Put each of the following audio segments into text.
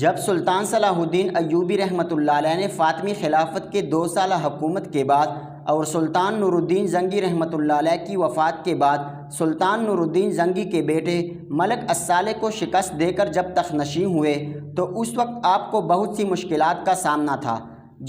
جب سلطان صلاح الدین ایوبی رحمۃ اللہ علیہ نے فاطمی خلافت کے 2 سالہ حکومت کے بعد اور سلطان نور الدین زنگی رحمۃ اللہ علیہ کی وفات کے بعد سلطان نور الدین زنگی کے بیٹے ملک الصالح کو شکست دے کر جب تخت نشین ہوئے تو اس وقت آپ کو بہت سی مشکلات کا سامنا تھا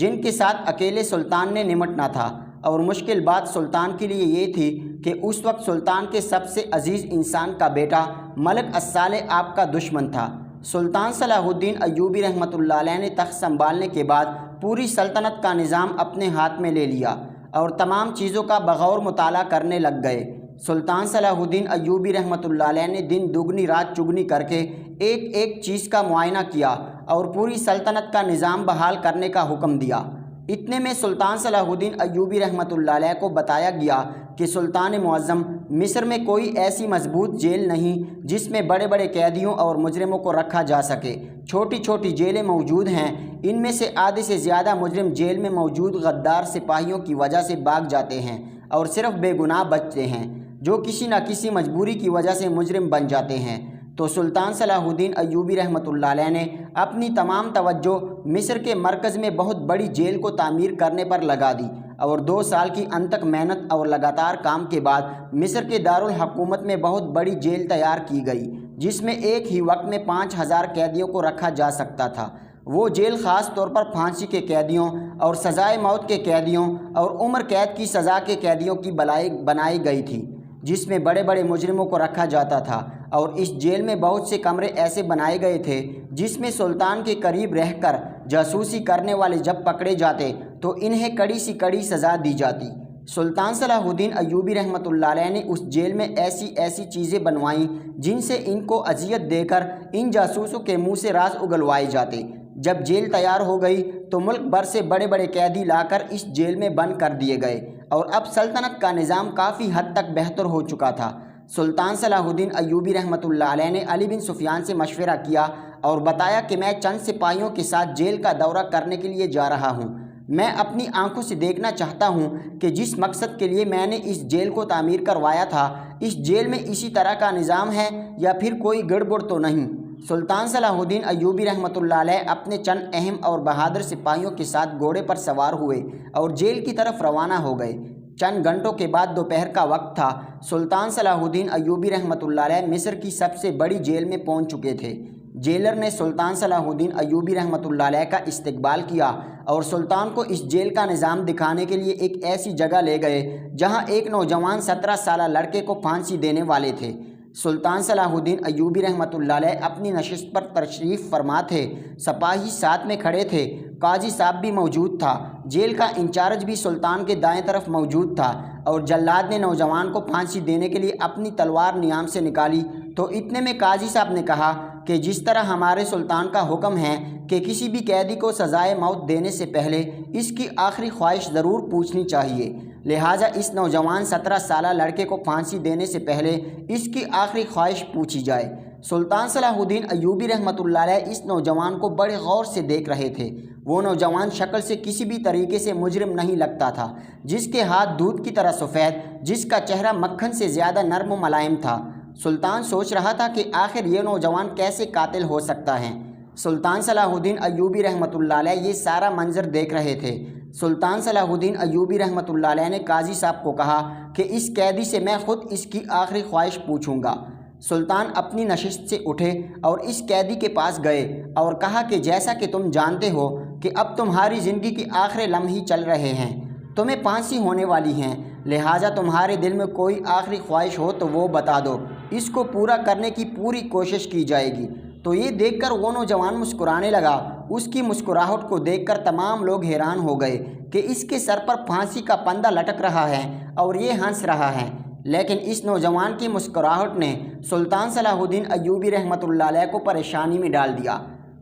جن کے ساتھ اکیلے سلطان نے نمٹنا تھا، اور مشکل بات سلطان کے لیے یہ تھی کہ اس وقت سلطان کے سب سے عزیز انسان کا بیٹا ملک الصالح آپ کا دشمن تھا۔ سلطان صلاح الدین ایوبی رحمۃ اللہ علیہ نے تخت سنبھالنے کے بعد پوری سلطنت کا نظام اپنے ہاتھ میں لے لیا اور تمام چیزوں کا بغور مطالعہ کرنے لگ گئے۔ سلطان صلاح الدین ایوبی رحمۃ اللہ علیہ نے دن دگنی رات چگنی کر کے ایک ایک چیز کا معائنہ کیا اور پوری سلطنت کا نظام بحال کرنے کا حکم دیا۔ اتنے میں سلطان صلاح الدین ایوبی رحمۃ اللہ علیہ کو بتایا گیا کہ سلطان معظم، مصر میں کوئی ایسی مضبوط جیل نہیں جس میں بڑے بڑے قیدیوں اور مجرموں کو رکھا جا سکے۔ چھوٹی چھوٹی جیلیں موجود ہیں، ان میں سے آدھے سے زیادہ مجرم جیل میں موجود غدار سپاہیوں کی وجہ سے بھاگ جاتے ہیں اور صرف بے گناہ بچتے ہیں جو کسی نہ کسی مجبوری کی وجہ سے مجرم بن جاتے ہیں۔ تو سلطان صلاح الدین ایوبی رحمۃ اللہ علیہ نے اپنی تمام توجہ مصر کے مرکز میں بہت بڑی جیل کو تعمیر کرنے پر لگا دی، اور 2 سال کی انتھک محنت اور لگاتار کام کے بعد مصر کے دارالحکومت میں بہت بڑی جیل تیار کی گئی جس میں ایک ہی وقت میں 5000 قیدیوں کو رکھا جا سکتا تھا۔ وہ جیل خاص طور پر پھانسی کے قیدیوں اور سزائے موت کے قیدیوں اور عمر قید کی سزا کے قیدیوں کی بنائی گئی تھی، جس میں بڑے بڑے مجرموں کو رکھا جاتا تھا، اور اس جیل میں بہت سے کمرے ایسے بنائے گئے تھے جس میں سلطان کے قریب رہ کر جاسوسی کرنے والے جب پکڑے جاتے تو انہیں کڑی سی کڑی سزا دی جاتی۔ سلطان صلاح الدین ایوبی رحمۃ اللہ علیہ نے اس جیل میں ایسی چیزیں بنوائیں جن سے ان کو اذیت دے کر ان جاسوسوں کے منہ سے راز اگلوائے جاتے۔ جب جیل تیار ہو گئی تو ملک بھر سے بڑے بڑے قیدی لا کر اس جیل میں بند کر دیے گئے، اور اب سلطنت کا نظام کافی حد تک بہتر ہو چکا تھا۔ سلطان صلاح الدین ایوبی رحمۃ اللہ علیہ نے علی بن سفیان سے مشورہ کیا اور بتایا کہ میں چند سپاہیوں کے ساتھ جیل کا دورہ کرنے کے لیے جا رہا ہوں۔ میں اپنی آنکھوں سے دیکھنا چاہتا ہوں کہ جس مقصد کے لیے میں نے اس جیل کو تعمیر کروایا تھا، اس جیل میں اسی طرح کا نظام ہے یا پھر کوئی گڑبڑ تو نہیں۔ سلطان صلاح الدین ایوبی رحمۃ اللہ علیہ اپنے چند اہم اور بہادر سپاہیوں کے ساتھ گھوڑے پر سوار ہوئے اور جیل کی طرف روانہ ہو گئے۔ چند گھنٹوں کے بعد دوپہر کا وقت تھا۔ سلطان صلاح الدین ایوبی رحمۃ اللہ علیہ مصر کی سب سے بڑی جیل میں پہنچ چکے تھے۔ جیلر نے سلطان صلاح الدین ایوبی رحمۃ اللہ علیہ کا استقبال کیا اور سلطان کو اس جیل کا نظام دکھانے کے لیے ایک ایسی جگہ لے گئے جہاں ایک نوجوان 17 سالہ لڑکے کو پھانسی دینے والے تھے۔ سلطان صلاح الدین ایوبی رحمۃ اللہ علیہ اپنی نشست پر تشریف فرما تھے، سپاہی ساتھ میں کھڑے تھے، قاضی صاحب بھی موجود تھا، جیل کا انچارج بھی سلطان کے دائیں طرف موجود تھا، اور جلاد نے نوجوان کو پھانسی دینے کے لیے اپنی تلوار نیام سے نکالی تو اتنے میں قاضی صاحب نے کہا کہ جس طرح ہمارے سلطان کا حکم ہے کہ کسی بھی قیدی کو سزائے موت دینے سے پہلے اس کی آخری خواہش ضرور پوچھنی چاہیے، لہٰذا اس نوجوان 17 سالہ لڑکے کو پھانسی دینے سے پہلے اس کی آخری خواہش پوچھی جائے۔ سلطان صلاح الدین ایوبی رحمۃ اللہ علیہ اس نوجوان کو بڑے غور سے دیکھ رہے تھے۔ وہ نوجوان شکل سے کسی بھی طریقے سے مجرم نہیں لگتا تھا، جس کے ہاتھ دودھ کی طرح سفید، جس کا چہرہ مکھن سے زیادہ نرم و ملائم تھا۔ سلطان سوچ رہا تھا کہ آخر یہ نوجوان کیسے قاتل ہو سکتا ہے۔ سلطان صلاح الدین ایوبی رحمۃ اللہ علیہ یہ سارا منظر دیکھ رہے تھے۔ سلطان صلاح الدین ایوبی رحمۃ اللہ علیہ نے قاضی صاحب کو کہا کہ اس قیدی سے میں خود اس کی آخری خواہش پوچھوں گا۔ سلطان اپنی نشست سے اٹھے اور اس قیدی کے پاس گئے اور کہا کہ جیسا کہ تم جانتے ہو کہ اب تمہاری زندگی کی آخری لمحے چل رہے ہیں، تمہیں پھانسی ہونے والی ہیں، لہٰذا تمہارے دل میں کوئی آخری خواہش ہو تو وہ بتا دو، اس کو پورا کرنے کی پوری کوشش کی جائے گی۔ تو یہ دیکھ کر وہ نوجوان مسکرانے لگا۔ اس کی مسکراہٹ کو دیکھ کر تمام لوگ حیران ہو گئے کہ اس کے سر پر پھانسی کا پندہ لٹک رہا ہے اور یہ ہنس رہا ہے، لیکن اس نوجوان کی مسکراہٹ نے سلطان صلاح الدین ایوبی رحمۃ اللہ علیہ کو پریشانی میں ڈال دیا۔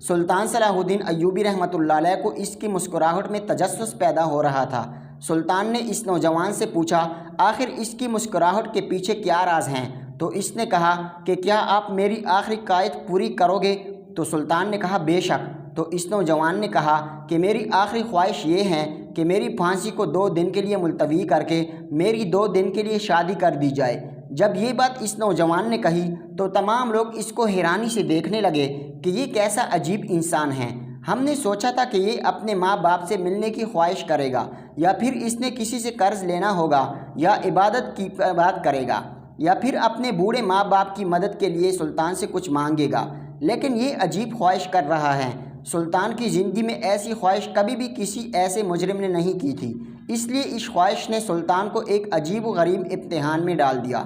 سلطان صلاح الدین ایوبی رحمۃ اللہ علیہ کو اس کی مسکراہٹ میں تجسس پیدا ہو رہا تھا۔ سلطان نے اس نوجوان سے پوچھا آخر اس کی مسکراہٹ کے پیچھے کیا راز ہیں؟ تو اس نے کہا کہ کیا آپ میری آخری قید پوری کرو گے؟ تو سلطان نے کہا بے شک۔ تو اس نوجوان نے کہا کہ میری آخری خواہش یہ ہے کہ میری پھانسی کو 2 دن کے لیے ملتوی کر کے میری 2 دن کے لیے شادی کر دی جائے۔ جب یہ بات اس نوجوان نے کہی تو تمام لوگ اس کو حیرانی سے دیکھنے لگے کہ یہ کیسا عجیب انسان ہے۔ ہم نے سوچا تھا کہ یہ اپنے ماں باپ سے ملنے کی خواہش کرے گا، یا پھر اس نے کسی سے قرض لینا ہوگا، یا عبادت کی بات کرے گا، یا پھر اپنے بوڑھے ماں باپ کی مدد کے لیے سلطان سے کچھ مانگے گا، لیکن یہ عجیب خواہش کر رہا ہے۔ سلطان کی زندگی میں ایسی خواہش کبھی بھی کسی ایسے مجرم نے نہیں کی تھی، اس لیے اس خواہش نے سلطان کو ایک عجیب و غریب امتحان میں ڈال دیا۔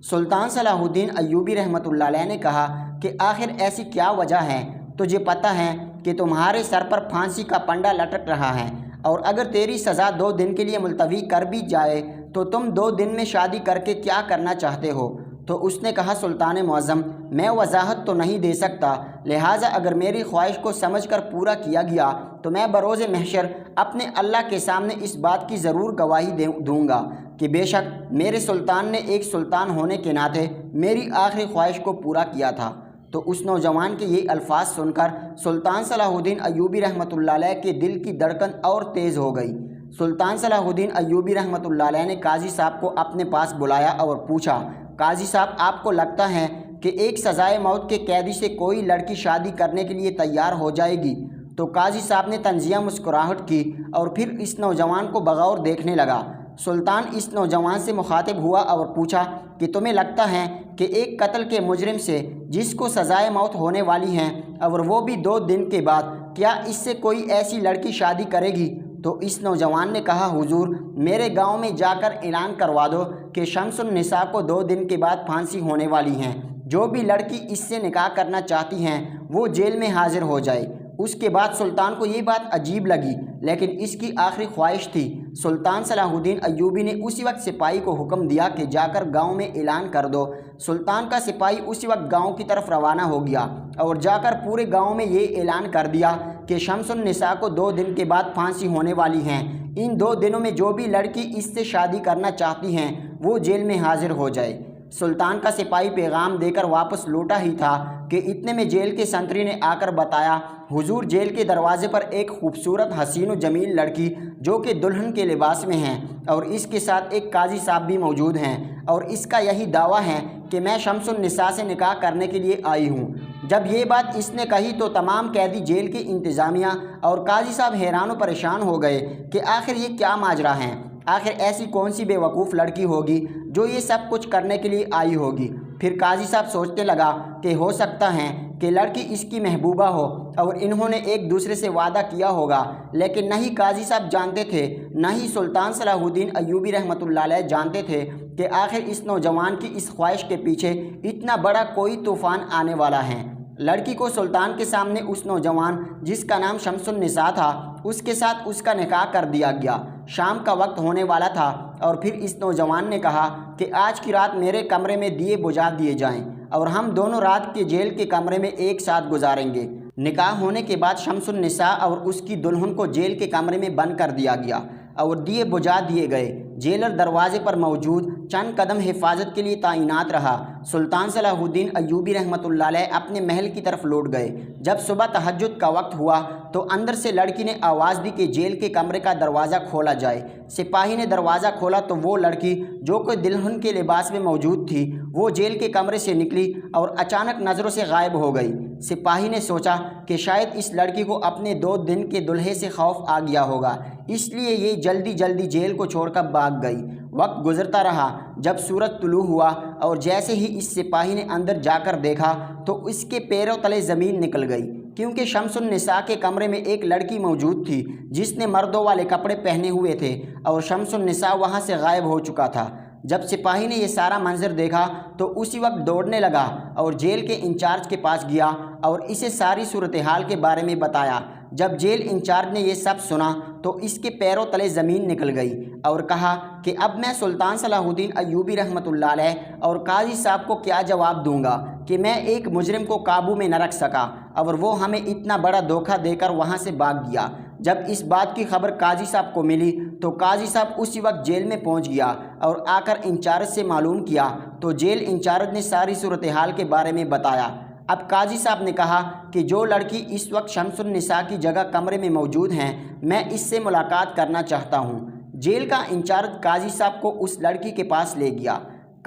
سلطان صلاح الدین ایوبی رحمۃ اللہ علیہ نے کہا کہ آخر ایسی کیا وجہ ہے؟ تجھے پتہ ہے کہ تمہارے سر پر پھانسی کا پنڈا لٹک رہا ہے، اور اگر تیری سزا 2 دن کے لیے ملتوی کر بھی جائے تو تم 2 دن میں شادی کر کے کیا کرنا چاہتے ہو؟ تو اس نے کہا، سلطان معظم، میں وضاحت تو نہیں دے سکتا، لہٰذا اگر میری خواہش کو سمجھ کر پورا کیا گیا تو میں بروز محشر اپنے اللہ کے سامنے اس بات کی ضرور گواہی دوں گا کہ بے شک میرے سلطان نے ایک سلطان ہونے کے ناطے میری آخری خواہش کو پورا کیا تھا۔ تو اس نوجوان کے یہ الفاظ سن کر سلطان صلاح الدین ایوبی رحمۃ اللہ علیہ کے دل کی دھڑکن اور تیز ہو گئی۔ سلطان صلاح الدین ایوبی رحمۃ اللہ علیہ نے قاضی صاحب کو اپنے پاس بلایا اور پوچھا، قاضی صاحب، آپ کو لگتا ہے کہ ایک سزائے موت کے قیدی سے کوئی لڑکی شادی کرنے کے لیے تیار ہو جائے گی؟ تو قاضی صاحب نے طنزیہ مسکراہٹ کی اور پھر اس نوجوان کو بغور دیکھنے لگا۔ سلطان اس نوجوان سے مخاطب ہوا اور پوچھا کہ تمہیں لگتا ہے کہ ایک قتل کے مجرم سے جس کو سزائے موت ہونے والی ہے اور وہ بھی 2 دن کے بعد، کیا اس سے کوئی ایسی لڑکی شادی کرے گی؟ تو اس نوجوان نے کہا، حضور، میرے گاؤں میں جا کر اعلان کروا دو کہ شمس النساء کو 2 دن کے بعد پھانسی ہونے والی ہیں، جو بھی لڑکی اس سے نکاح کرنا چاہتی ہیں وہ جیل میں حاضر ہو جائے۔ اس کے بعد سلطان کو یہ بات عجیب لگی، لیکن اس کی آخری خواہش تھی۔ سلطان صلاح الدین ایوبی نے اسی وقت سپاہی کو حکم دیا کہ جا کر گاؤں میں اعلان کر دو۔ سلطان کا سپاہی اسی وقت گاؤں کی طرف روانہ ہو گیا اور جا کر پورے گاؤں میں یہ اعلان کر دیا کہ شمس النساء کو 2 دن کے بعد پھانسی ہونے والی ہیں، ان 2 دنوں میں جو بھی لڑکی اس سے شادی کرنا چاہتی ہیں وہ جیل میں حاضر ہو جائے۔ سلطان کا سپاہی پیغام دے کر واپس لوٹا ہی تھا کہ اتنے میں جیل کے سنتری نے آ کر بتایا، حضور، جیل کے دروازے پر ایک خوبصورت حسین و جمیل لڑکی جو کہ دلہن کے لباس میں ہیں، اور اس کے ساتھ ایک قاضی صاحب بھی موجود ہیں، اور اس کا یہی دعویٰ ہے کہ میں شمس النساء سے نکاح کرنے کے لیے آئی ہوں۔ جب یہ بات اس نے کہی تو تمام قیدی، جیل کی انتظامیہ اور قاضی صاحب حیران و پریشان ہو گئے کہ آخر یہ کیا ماجرا ہے؟ آخر ایسی کون سی بے وقوف لڑکی ہوگی جو یہ سب کچھ کرنے کے لیے آئی ہوگی؟ پھر قاضی صاحب سوچنے لگا کہ ہو سکتا ہے کہ لڑکی اس کی محبوبہ ہو اور انہوں نے ایک دوسرے سے وعدہ کیا ہوگا، لیکن نہ ہی قاضی صاحب جانتے تھے نہ ہی سلطان صلاح الدین ایوبی رحمۃ اللہ علیہ جانتے تھے کہ آخر اس نوجوان کی اس خواہش کے پیچھے اتنا بڑا کوئی طوفان آنے والا ہے۔ لڑکی کو سلطان کے سامنے اس نوجوان جس کا نام شمس النساء تھا اس کے ساتھ اس کا نکاح کر دیا گیا۔ شام کا وقت ہونے والا تھا اور پھر اس نوجوان نے کہا کہ آج کی رات میرے کمرے میں دیے بجھا دیے جائیں اور ہم دونوں رات کے جیل کے کمرے میں ایک ساتھ گزاریں گے۔ نکاح ہونے کے بعد شمس النساء اور اس کی دلہن کو جیل کے کمرے میں بند کر دیا گیا اور دیے بجھا دیے گئے۔ جیلر دروازے پر موجود چند قدم حفاظت کے لیے تعینات رہا۔ سلطان صلاح الدین ایوبی رحمۃ اللہ علیہ اپنے محل کی طرف لوٹ گئے۔ جب صبح تہجد کا وقت ہوا تو اندر سے لڑکی نے آواز دی کہ جیل کے کمرے کا دروازہ کھولا جائے۔ سپاہی نے دروازہ کھولا تو وہ لڑکی جو کہ دلہن کے لباس میں موجود تھی وہ جیل کے کمرے سے نکلی اور اچانک نظروں سے غائب ہو گئی۔ سپاہی نے سوچا کہ شاید اس لڑکی کو اپنے 2 دن کے دلہے سے خوف آ گیا ہوگا، اس لیے یہ جلدی جلدی جیل کو چھوڑ کر بھاگ گئی۔ وقت گزرتا رہا، جب سورج طلوع ہوا اور جیسے ہی اس سپاہی نے اندر جا کر دیکھا تو اس کے پیروں تلے زمین نکل گئی، کیونکہ شمس النساء کے کمرے میں ایک لڑکی موجود تھی جس نے مردوں والے کپڑے پہنے ہوئے تھے اور شمس النساء وہاں سے غائب ہو چکا تھا۔ جب سپاہی نے یہ سارا منظر دیکھا تو اسی وقت دوڑنے لگا اور جیل کے انچارج کے پاس گیا اور اسے ساری صورتحال کے بارے میں بتایا۔ جب جیل انچارج نے یہ سب سنا تو اس کے پیروں تلے زمین نکل گئی اور کہا کہ اب میں سلطان صلاح الدین ایوبی رحمۃ اللہ علیہ اور قاضی صاحب کو کیا جواب دوں گا کہ میں ایک مجرم کو قابو میں نہ رکھ سکا اور وہ ہمیں اتنا بڑا دھوکہ دے کر وہاں سے بھاگ گیا۔ جب اس بات کی خبر قاضی صاحب کو ملی تو قاضی صاحب اسی وقت جیل میں پہنچ گیا اور آ کر انچارج سے معلوم کیا تو جیل انچارج نے ساری صورتحال کے بارے میں بتایا۔ اب قاضی صاحب نے کہا کہ جو لڑکی اس وقت شمس النساء کی جگہ کمرے میں موجود ہیں میں اس سے ملاقات کرنا چاہتا ہوں۔ جیل کا انچارج قاضی صاحب کو اس لڑکی کے پاس لے گیا۔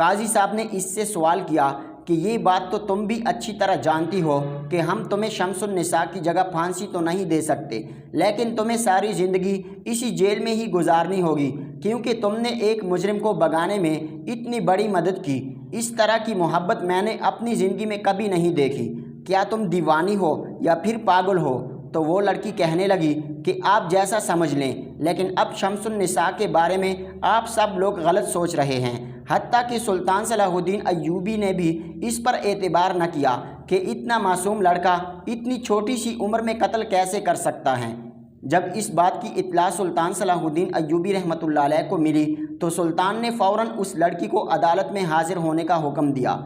قاضی صاحب نے اس سے سوال کیا کہ یہ بات تو تم بھی اچھی طرح جانتی ہو کہ ہم تمہیں شمس النساء کی جگہ پھانسی تو نہیں دے سکتے، لیکن تمہیں ساری زندگی اسی جیل میں ہی گزارنی ہوگی کیونکہ تم نے ایک مجرم کو بھگانے میں اتنی بڑی مدد کی۔ اس طرح کی محبت میں نے اپنی زندگی میں کبھی نہیں دیکھی۔ کیا تم دیوانی ہو یا پھر پاگل ہو؟ تو وہ لڑکی کہنے لگی کہ آپ جیسا سمجھ لیں، لیکن اب شمس النساء کے بارے میں آپ سب لوگ غلط سوچ رہے ہیں۔ حتیٰ کہ سلطان صلاح الدین ایوبی نے بھی اس پر اعتبار نہ کیا کہ اتنا معصوم لڑکا اتنی چھوٹی سی عمر میں قتل کیسے کر سکتا ہے۔ جب اس بات کی اطلاع سلطان صلاح الدین ایوبی رحمۃ اللہ علیہ کو ملی تو سلطان نے فوراً اس لڑکی کو عدالت میں حاضر ہونے کا حکم دیا۔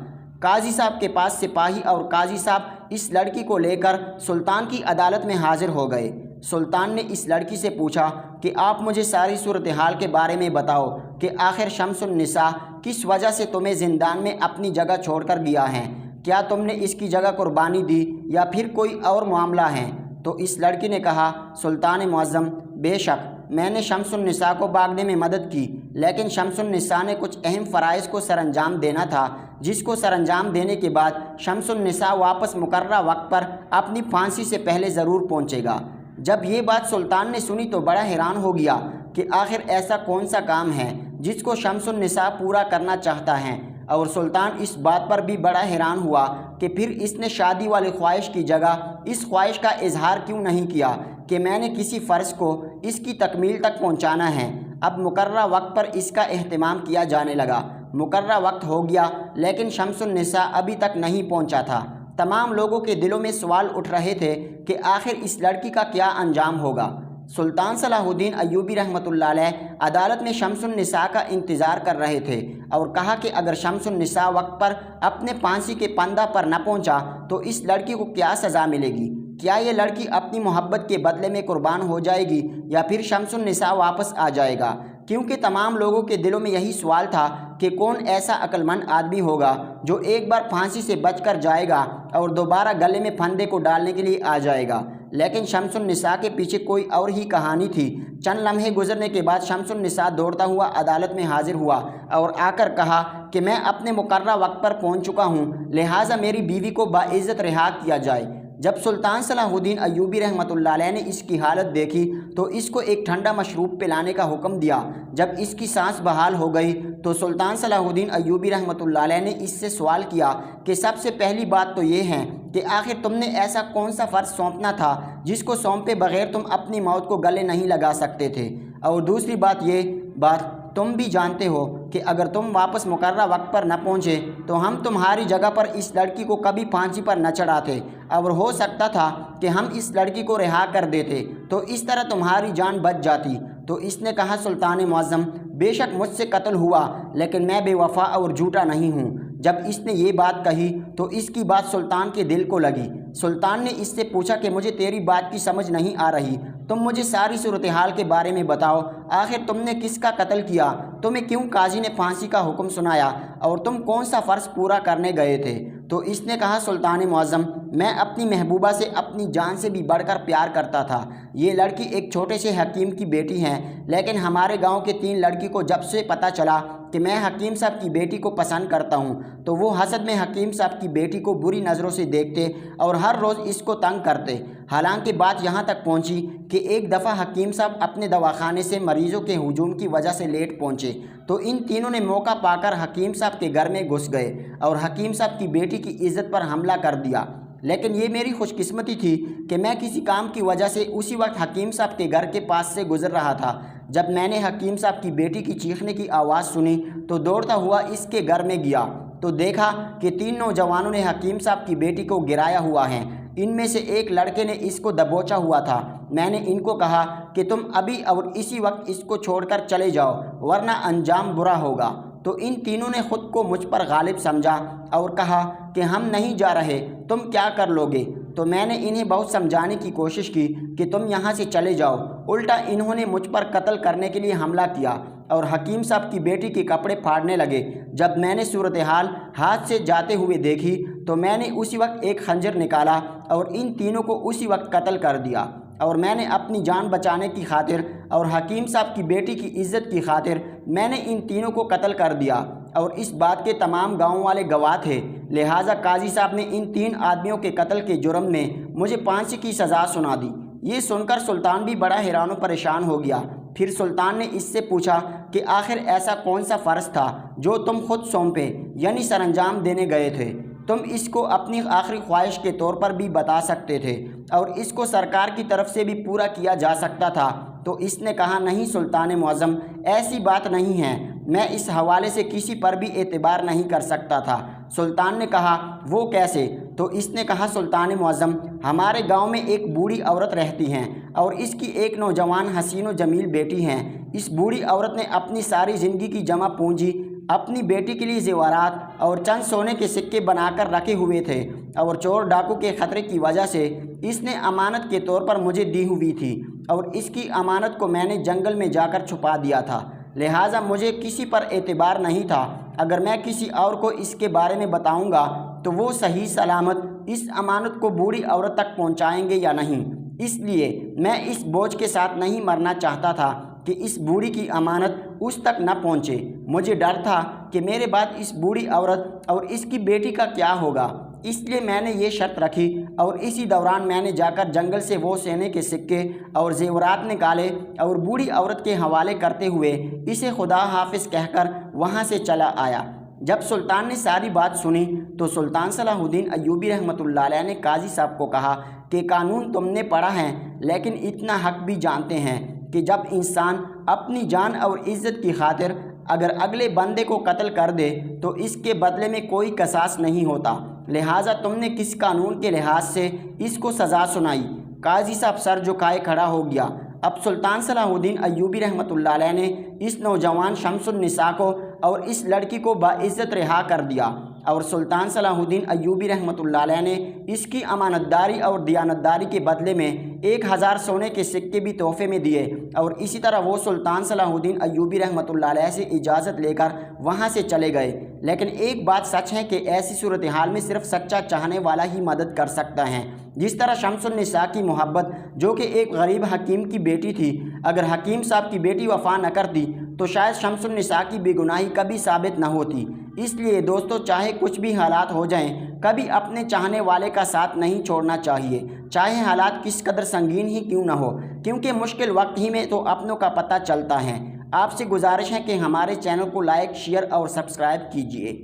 قاضی صاحب کے پاس سپاہی اور قاضی صاحب اس لڑکی کو لے کر سلطان کی عدالت میں حاضر ہو گئے۔ سلطان نے اس لڑکی سے پوچھا کہ آپ مجھے ساری صورتحال کے بارے میں بتاؤ کہ آخر شمس النساء کس وجہ سے تمہیں زندان میں اپنی جگہ چھوڑ کر گیا ہے؟ کیا تم نے اس کی جگہ قربانی دی یا پھر کوئی اور معاملہ ہے؟ تو اس لڑکی نے کہا، سلطان معظم، بے شک میں نے شمس النساء کو بھاگنے میں مدد کی، لیکن شمس النساء نے کچھ اہم فرائض کو سر انجام دینا تھا، جس کو سر انجام دینے کے بعد شمس النساء واپس مقررہ وقت پر اپنی پھانسی سے پہلے ضرور پہنچے گا۔ جب یہ بات سلطان نے سنی تو بڑا حیران ہو گیا کہ آخر ایسا کون سا کام ہے جس کو شمس النساء پورا کرنا چاہتا ہے، اور سلطان اس بات پر بھی بڑا حیران ہوا کہ پھر اس نے شادی والی خواہش کی جگہ اس خواہش کا اظہار کیوں نہیں کیا کہ میں نے کسی فرض کو اس کی تکمیل تک پہنچانا ہے۔ اب مقررہ وقت پر اس کا اہتمام کیا جانے لگا۔ مقررہ وقت ہو گیا لیکن شمس النساء ابھی تک نہیں پہنچا تھا۔ تمام لوگوں کے دلوں میں سوال اٹھ رہے تھے کہ آخر اس لڑکی کا کیا انجام ہوگا۔ سلطان صلاح الدین ایوبی رحمۃ اللہ علیہ عدالت میں شمس النساء کا انتظار کر رہے تھے اور کہا کہ اگر شمس النساء وقت پر اپنے پھانسی کے پندہ پر نہ پہنچا تو اس لڑکی کو کیا سزا ملے گی؟ کیا یہ لڑکی اپنی محبت کے بدلے میں قربان ہو جائے گی یا پھر شمس النساء واپس آ جائے گا؟ کیونکہ تمام لوگوں کے دلوں میں یہی سوال تھا کہ کون ایسا عقل مند آدمی ہوگا جو ایک بار پھانسی سے بچ کر جائے گا اور دوبارہ گلے میں پھندے کو ڈالنے کے لیے آ جائے گا۔ لیکن شمس النساء کے پیچھے کوئی اور ہی کہانی تھی۔ چند لمحے گزرنے کے بعد شمس النساء دوڑتا ہوا عدالت میں حاضر ہوا اور آ کر کہا کہ میں اپنے مقررہ وقت پر پہنچ چکا ہوں، لہٰذا میری بیوی کو باعزت رہا کیا جائے۔ جب سلطان صلاح الدین ایوبی رحمۃ اللہ علیہ نے اس کی حالت دیکھی تو اس کو ایک ٹھنڈا مشروب پلانے کا حکم دیا۔ جب اس کی سانس بحال ہو گئی تو سلطان صلاح الدین ایوبی رحمۃ اللہ علیہ نے اس سے سوال کیا کہ سب سے پہلی بات تو یہ ہے کہ آخر تم نے ایسا کون سا فرض سونپنا تھا جس کو سونپے بغیر تم اپنی موت کو گلے نہیں لگا سکتے تھے؟ اور دوسری بات یہ بات تم بھی جانتے ہو کہ اگر تم واپس مقررہ وقت پر نہ پہنچے تو ہم تمہاری جگہ پر اس لڑکی کو کبھی پھانسی پر نہ چڑھاتے، اور ہو سکتا تھا کہ ہم اس لڑکی کو رہا کر دیتے تو اس طرح تمہاری جان بچ جاتی۔ تو اس نے کہا، سلطان معظم، بے شک مجھ سے قتل ہوا لیکن میں بے وفا اور جھوٹا نہیں ہوں۔ جب اس نے یہ بات کہی تو اس کی بات سلطان کے دل کو لگی۔ سلطان نے اس سے پوچھا کہ مجھے تیری بات کی سمجھ نہیں آ رہی، تم مجھے ساری صورتحال کے بارے میں بتاؤ۔ آخر تم نے کس کا قتل کیا؟ تمہیں کیوں قاضی نے پھانسی کا حکم سنایا اور تم کون سا فرض پورا کرنے گئے تھے؟ تو اس نے کہا، سلطان معظم، میں اپنی محبوبہ سے اپنی جان سے بھی بڑھ کر پیار کرتا تھا۔ یہ لڑکی ایک چھوٹے سے حکیم کی بیٹی ہے، لیکن ہمارے گاؤں کے 3 لڑکی کو جب سے پتہ چلا کہ میں حکیم صاحب کی بیٹی کو پسند کرتا ہوں تو وہ حسد میں حکیم صاحب کی بیٹی کو بری نظروں سے دیکھتے اور ہر روز اس کو تنگ کرتے۔ حالانکہ بات یہاں تک پہنچی کہ ایک دفعہ حکیم صاحب اپنے دواخانے سے مریضوں کے ہجوم کی وجہ سے لیٹ پہنچے تو ان تینوں نے موقع پا کر حکیم صاحب کے گھر میں گھس گئے اور حکیم صاحب کی بیٹی کی عزت پر حملہ کر دیا۔ لیکن یہ میری خوش قسمتی تھی کہ میں کسی کام کی وجہ سے اسی وقت حکیم صاحب کے گھر کے پاس سے گزر رہا تھا۔ جب میں نے حکیم صاحب کی بیٹی کی چیخنے کی آواز سنی تو دوڑتا ہوا اس کے گھر میں گیا تو دیکھا کہ 3 نوجوانوں نے حکیم صاحب کی بیٹی کو گرایا ہوا ہے۔ ان میں سے ایک لڑکے نے اس کو دبوچا ہوا تھا۔ میں نے ان کو کہا کہ تم ابھی اور اسی وقت اس کو چھوڑ کر چلے جاؤ ورنہ انجام برا ہوگا۔ تو ان تینوں نے خود کو مجھ پر غالب سمجھا اور کہا کہ ہم نہیں جا رہے، تم کیا کر لو گے؟ تو میں نے انہیں بہت سمجھانے کی کوشش کی کہ تم یہاں سے چلے جاؤ، الٹا انہوں نے مجھ پر قتل کرنے کے لیے حملہ کیا اور حکیم صاحب کی بیٹی کے کپڑے پھاڑنے لگے۔ جب میں نے صورتحال ہاتھ سے جاتے ہوئے دیکھی تو میں نے اسی وقت ایک خنجر نکالا اور ان تینوں کو اسی وقت قتل کر دیا، اور میں نے اپنی جان بچانے کی خاطر اور حکیم صاحب کی بیٹی کی عزت کی خاطر میں نے ان تینوں کو قتل کر دیا اور اس بات کے تمام گاؤں والے گواہ تھے، لہٰذا قاضی صاحب نے ان 3 آدمیوں کے قتل کے جرم میں مجھے پھانسی کی سزا سنا دی۔ یہ سن کر سلطان بھی بڑا حیران و پریشان ہو گیا۔ پھر سلطان نے اس سے پوچھا کہ آخر ایسا کون سا فرض تھا جو تم خود سونپے یعنی سر انجام دینے گئے تھے؟ تم اس کو اپنی آخری خواہش کے طور پر بھی بتا سکتے تھے اور اس کو سرکار کی طرف سے بھی پورا کیا جا سکتا تھا۔ تو اس نے کہا نہیں سلطان معظم، ایسی بات نہیں ہے، میں اس حوالے سے کسی پر بھی اعتبار نہیں کر سکتا تھا۔ سلطان نے کہا وہ کیسے؟ تو اس نے کہا سلطان معظم، ہمارے گاؤں میں ایک بوڑھی عورت رہتی ہیں اور اس کی ایک نوجوان حسین و جمیل بیٹی ہیں۔ اس بوڑھی عورت نے اپنی ساری زندگی کی جمع پونجی اپنی بیٹی کے لیے زیورات اور چند سونے کے سکے بنا کر رکھے ہوئے تھے اور چور ڈاکو کے خطرے کی وجہ سے اس نے امانت کے طور پر مجھے دی ہوئی تھی اور اس کی امانت کو میں نے جنگل میں جا کر چھپا دیا تھا، لہٰذا مجھے کسی پر اعتبار نہیں تھا۔ اگر میں کسی اور کو اس کے بارے میں بتاؤں گا تو وہ صحیح سلامت اس امانت کو بوڑھی عورت تک پہنچائیں گے یا نہیں، اس لیے میں اس بوجھ کے ساتھ نہیں مرنا چاہتا تھا کہ اس بوڑھی کی امانت اس تک نہ پہنچے۔ مجھے ڈر تھا کہ میرے بعد اس بوڑھی عورت اور اس کی بیٹی کا کیا ہوگا، اس لیے میں نے یہ شرط رکھی اور اسی دوران میں نے جا کر جنگل سے وہ سونے کے سکے اور زیورات نکالے اور بوڑھی عورت کے حوالے کرتے ہوئے اسے خدا حافظ کہہ کر وہاں سے چلا آیا۔ جب سلطان نے ساری بات سنی تو سلطان صلاح الدین ایوبی رحمۃ اللہ علیہ نے قاضی صاحب کو کہا کہ قانون تم نے پڑھا ہے لیکن اتنا حق بھی جانتے ہیں کہ جب انسان اپنی جان اور عزت کی خاطر اگر اگلے بندے کو قتل کر دے تو اس کے بدلے میں کوئی قصاص نہیں ہوتا، لہٰذا تم نے کس قانون کے لحاظ سے اس کو سزا سنائی؟ قاضی صاحب سر جھکائے کھڑا ہو گیا۔ اب سلطان صلاح الدین ایوبی رحمۃ اللہ علیہ نے اس نوجوان شمس النساء کو اور اس لڑکی کو باعزت رہا کر دیا اور سلطان صلاح الدین ایوبی رحمۃ اللہ علیہ نے اس کی امانت داری اور دیانتداری کے بدلے میں 1000 سونے کے سکے بھی تحفے میں دیے اور اسی طرح وہ سلطان صلاح الدین ایوبی رحمۃ اللہ علیہ سے اجازت لے کر وہاں سے چلے گئے۔ لیکن ایک بات سچ ہے کہ ایسی صورتحال میں صرف سچا چاہنے والا ہی مدد کر سکتا ہے، جس طرح شمس النساء کی محبت جو کہ ایک غریب حکیم کی بیٹی تھی، اگر حکیم صاحب کی بیٹی وفا نہ کرتی تو شاید شمس النساء کی بے گناہی کبھی ثابت نہ ہوتی۔ اس لیے دوستو، چاہے کچھ بھی حالات ہو جائیں، کبھی اپنے چاہنے والے کا ساتھ نہیں چھوڑنا چاہیے، چاہے حالات کس قدر سنگین ہی کیوں نہ ہو، کیونکہ مشکل وقت ہی میں تو اپنوں کا پتہ چلتا ہے۔ آپ سے گزارش ہے کہ ہمارے چینل کو لائک، شیئر اور سبسکرائب کیجیے۔